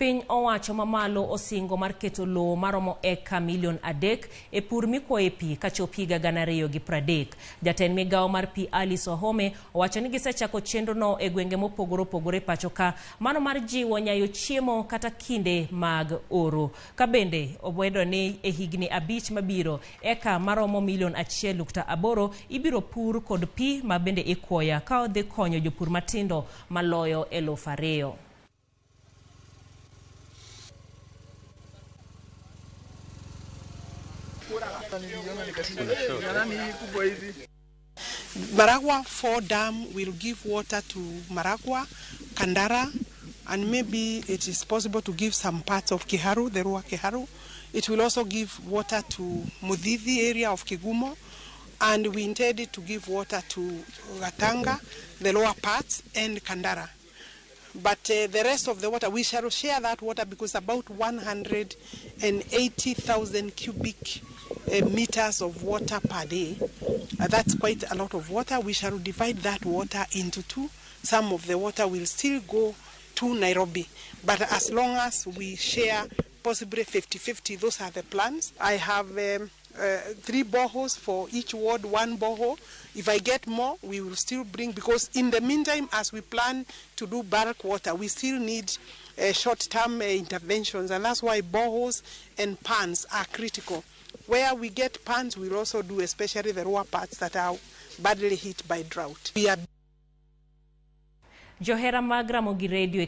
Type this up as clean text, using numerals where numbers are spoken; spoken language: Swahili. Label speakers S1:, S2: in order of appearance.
S1: Piny owacho mamalo osingo mar keto lowo maromo eka milion 3 e pur mikuoye pi kachop higa 2030. Jatend migawo mar pi Alice Wahome owacho ni gisechako chenro no e gwenge mopogore opogore pacho ka, mano mar jiwo nyayo chiemo kata kinde mag oro. Ka bende obwedo ni e higni 5 mabiro eka maromo milion 1.8 ibiro pur kod pi ma bende ikuoya ka odhi konyo jopur matindo maloyo 2,000.
S2: Maragua 4 dam will give water to Maragua, Kandara, and maybe it is possible to give some parts of Kiharu, the Rua Kiharu. It will also give water to Mudithi area of Kigumo, and we intended to give water to Gatanga, the lower parts, and Kandara. But the rest of the water, we shall share that water because about 180,000 cubic meters of water per day. That's quite a lot of water. We shall divide that water into 2. Some of the water will still go to Nairobi. But as long as we share possibly 50-50, those are the plans. I have 3 boreholes for each ward, 1 borehole. If I get more, we will still bring, because in the meantime, as we plan to do bulk water, we still need short-term interventions, and that's why boreholes and ponds are critical. Where we get ponds, we'll also do especially the lower parts that are badly hit by drought.
S1: Johera mag Ramogi Radio